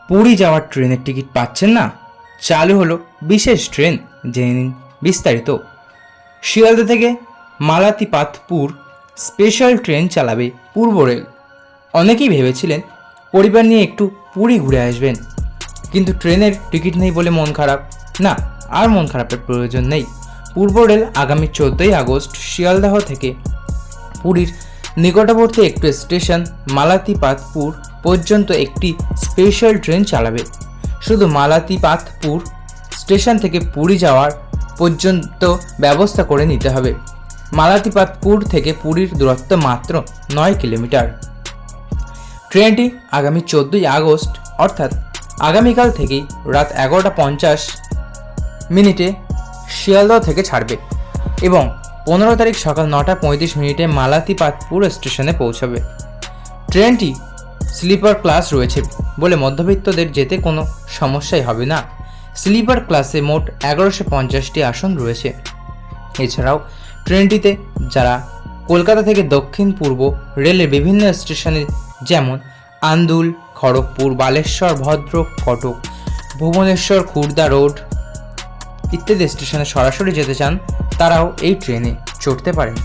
পুরী যাওয়ার ট্রেনের টিকিট পাচ্ছেন না? চালু হলো বিশেষ ট্রেন, জেনে নিন বিস্তারিত। শিয়ালদা থেকে মালাতিপাতপুর স্পেশাল ট্রেন চালাবে পূর্ব রেল। অনেকেই ভেবেছিলেন পরিবার নিয়ে একটু পুরী ঘুরে আসবেন, কিন্তু ট্রেনের টিকিট নেই বলে মন খারাপ। না, আর মন খারাপের প্রয়োজন নেই। পূর্ব রেল আগামী 14ই আগস্ট শিয়ালদাহ থেকে পুরীর নিকটবর্তী একটি স্টেশন মালাতিপাতপুর পর্যন্ত একটি স্পেশাল ট্রেন চালাবে। শুধু মালাতিপাতপুর স্টেশন থেকে পুরী যাওয়ার পর্যন্ত ব্যবস্থা করে নিতে হবে। মালাতিপাতপুর থেকে পুরীর দূরত্ব মাত্র 9 কিলোমিটার। ট্রেনটি আগামী 14ই আগস্ট অর্থাৎ আগামীকাল থেকেই রাত 11:50 শিয়ালদহ থেকে ছাড়বে এবং 15 তারিখ সকাল 9:35 মালাতিপাতপুর স্টেশনে পৌঁছাবে। ট্রেনটি স্লিপার ক্লাস রয়েছে বলে মধ্যবিত্তদের যেতে কোনো সমস্যাই হবে না। স্লিপার ক্লাসে মোট 1150টি আসন রয়েছে। এছাড়াও ট্রেনটিতে যারা কলকাতা থেকে দক্ষিণ পূর্ব রেলের বিভিন্ন স্টেশনে যেমন আন্দুল, খড়গপুর, বালেশ্বর, ভদ্রক, কটক, ভুবনেশ্বর, খুর্দা রোড ইত্যাদি স্টেশনে সরাসরি যেতে চান, তারাও এই ট্রেনে চড়তে পারেন।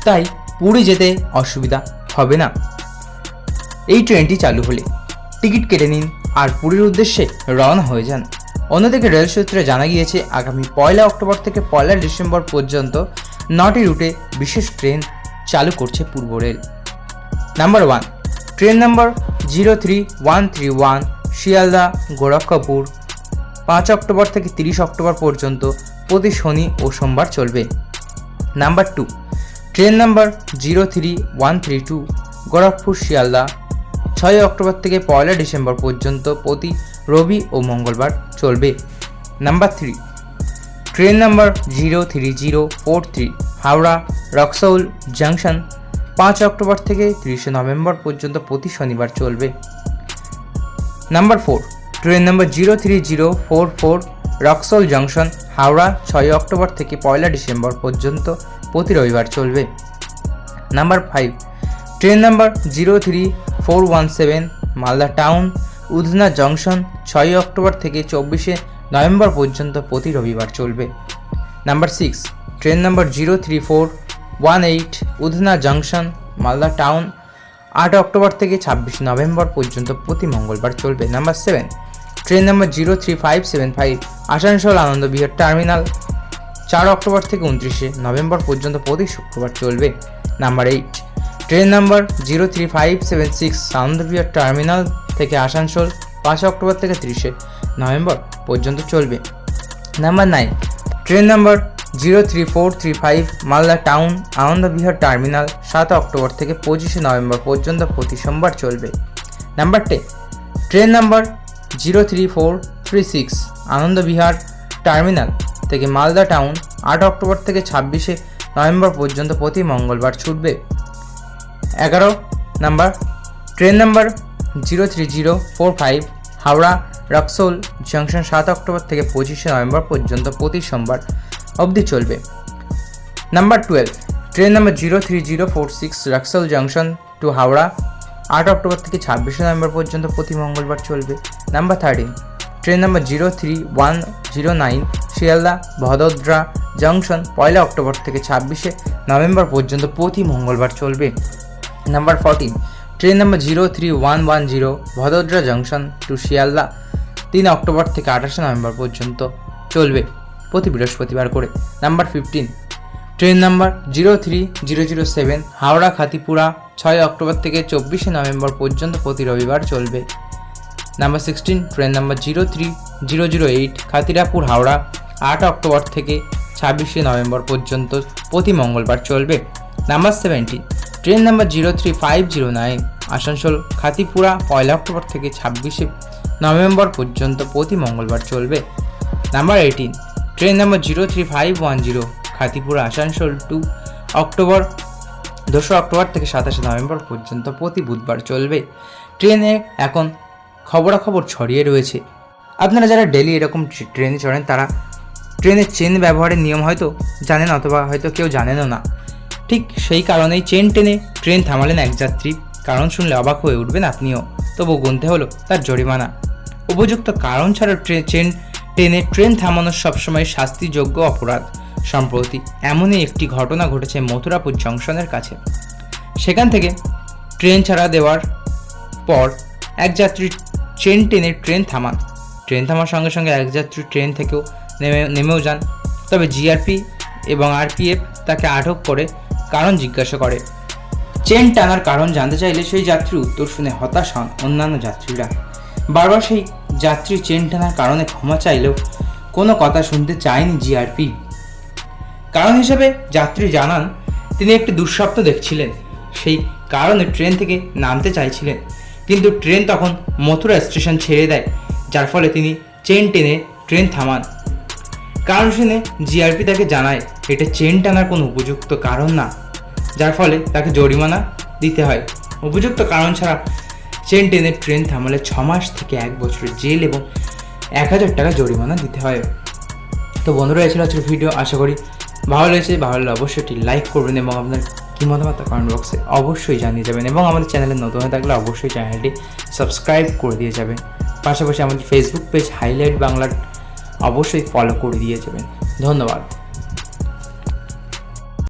তাই পুরী যেতে অসুবিধা হবে না এই ট্রেনটি চালু হলে। টিকিট কেটে নিন আর পুরীর উদ্দেশ্যে রওনা হয়ে যান। অন্যদিকে রেল সূত্রে জানা গিয়েছে আগামী 1 অক্টোবর থেকে 1 ডিসেম্বর পর্যন্ত 9টি রুটে বিশেষ ট্রেন চালু করছে পূর্ব rail. Number 1, train number 03131 Sealdah Gorakhpur 5 October থেকে 30 অক্টোবর পর্যন্ত প্রতি শনি ও সোমবার চলবে। Number 2, train number 03132 Gorakhpur Sealdah 6 October থেকে 1 ডিসেম্বর পর্যন্ত প্রতি রবি ও মঙ্গলবার চলবে। Number 3, train number 03043 Howrah Raxaul junction 5 October থেকে 30 নভেম্বর পর্যন্ত প্রতি শনিবার চলবে। Number 4, train number 03044 Raxaul junction Howrah 6 October থেকে 1 ডিসেম্বর পর্যন্ত প্রতি রবিবার চলবে। Number 5, train number 03417 Malda town Udhna junction 6 October থেকে 24 নভেম্বর পর্যন্ত প্রতি রবিবার চলবে। Number 6, train number 03418 Udhna junction Malda town 8 October থেকে 26 নভেম্বর পর্যন্ত প্রতি মঙ্গলবার চলবে। নাম্বার 7, ট্রেন নাম্বার 03575 আসানসোল আনন্দ বিহার টার্মিনাল 4 অক্টোবর থেকে 29 নভেম্বর পর্যন্ত প্রতি শুক্রবার চলবে। নাম্বার 8, ট্রেন নাম্বার 03576 আনন্দ বিহার টার্মিনাল থেকে আসানসোল 5 অক্টোবর থেকে 30 নভেম্বর পর্যন্ত চলবে। Number 9, train number 03435 Malda town Anand Vihar terminal 7 October থেকে 25 নভেম্বর পর্যন্ত প্রতি সোমবার চলবে। Number 10, train number 03436 Anand Vihar terminal থেকে মালদা টাউন 8 অক্টোবর থেকে 26 নভেম্বর পর্যন্ত প্রতি মঙ্গলবার ছুটবে। 11 number, train number 03045 Howrah Raxaul junction 7 October থেকে 25 নভেম্বর পর্যন্ত প্রতি সোমবার অবধি চলবে। Number 12, train number 03046 Raxaul junction to Howrah 8 October থেকে 26 নভেম্বর পর্যন্ত প্রতি মঙ্গলবার চলবে। Number 13, train number 03109 Sealdah Vadodara junction 1 October থেকে 26 নভেম্বর পর্যন্ত প্রতি মঙ্গলবার চলবে। Number 14, train number 03110 Vadodara junction to Sealdah 3 October থেকে 28 নভেম্বর পর্যন্ত চলবে প্রতি বৃহস্পতিবার করে। Number 15, train number 03007 Howrah Khatipura 6 October থেকে 24 নভেম্বর পর্যন্ত প্রতি রবিবার চলবে। Number 16, train number 03008 Khatipura Howrah 8 October থেকে 26 নভেম্বর পর্যন্ত প্রতি মঙ্গলবার চলবে। Number 17, train number 03509 Asansol Khatipura 1 October থেকে 26 নভেম্বর পর্যন্ত প্রতি মঙ্গলবার চলবে। Number 18, train number 03510 Khatipura Asansol 2 October 2 October থেকে 27 নভেম্বর পর্যন্ত প্রতি বুধবার চলবে। ট্রেনে এখন খবরাখবর ছড়িয়ে রয়েছে। আপনারা যারা ডেলি এরকম ট্রেনে চড়েন তারা ট্রেনের চেন ব্যবহারের নিয়ম হয়তো জানেন, অথবা হয়তো কেউ জানেনও না। ঠিক সেই কারণেই চেন টেনে ট্রেন থামালেন এক যাত্রী। কারণ শুনলে অবাক হয়ে উঠবেন আপনিও, তবু গুনতে হলো তার জরিমানা। উপযুক্ত কারণ ছাড়া ট্রেন থামানো সবসময় শাস্তিযোগ্য অপরাধ। সম্প্রতি এমনই একটি ঘটনা ঘটেছে মথুরাপুর জংশনের কাছে। সেখান থেকে ট্রেন ছাড়া দেওয়ার পর এক যাত্রী চেন টেনে ট্রেন থামান। ট্রেন থামার সঙ্গে সঙ্গে এক যাত্রী ট্রেন থেকেও নেমেও যান। তবে জিআরপি এবং আরপিএফ তাকে আটক করে কারণ জিজ্ঞাসা করে। চেন টানার কারণ জানতে চাইলে সেই যাত্রী উত্তর শুনে হতাশ হন অন্যান্য যাত্রীরা। বারবার সেই যাত্রী চেন টানার কারণে ক্ষমা চাইলেও কোনো কথা শুনতে চায়নি জিআরপি। কারণ হিসেবে যাত্রী জানান তিনি একটি দুঃস্বপ্ন দেখছিলেন, সেই কারণে ট্রেন থেকে নামতে চাইছিলেন, কিন্তু ট্রেন তখন মথুরা স্টেশন ছেড়ে দেয়, যার ফলে তিনি চেন টেনে ট্রেন থামান। কারণ শুনে জিআরপি তাকে জানায় এটা চেন টানার কোনো উপযুক্ত কারণ না, যার ফলে তাকে জরিমানা দিতে হয়। উপযুক্ত কারণ ছাড়া চেন টেনে ট্রেন থামালে 6 মাস থেকে 1 বছরের জেল এবং 1000 টাকা জরিমানা দিতে হয়। তো বন্ধুরা, এই ছিল আজকের ভিডিও। আশা করি ভালো লেগেছে। ভালো লাগলে অবশ্যই একটি লাইক করবেন এবং আপনার কী মতামত কমেন্ট বক্সে অবশ্যই জানিয়ে যাবেন, এবং আমাদের চ্যানেলে নতুন হয়ে থাকলে অবশ্যই চ্যানেলটি সাবস্ক্রাইব করে দিয়ে যাবেন। পাশাপাশি আমাদের ফেসবুক পেজ হাইলাইট বাংলার অবশ্যই ফলো করে দিয়ে যাবেন। ধন্যবাদ।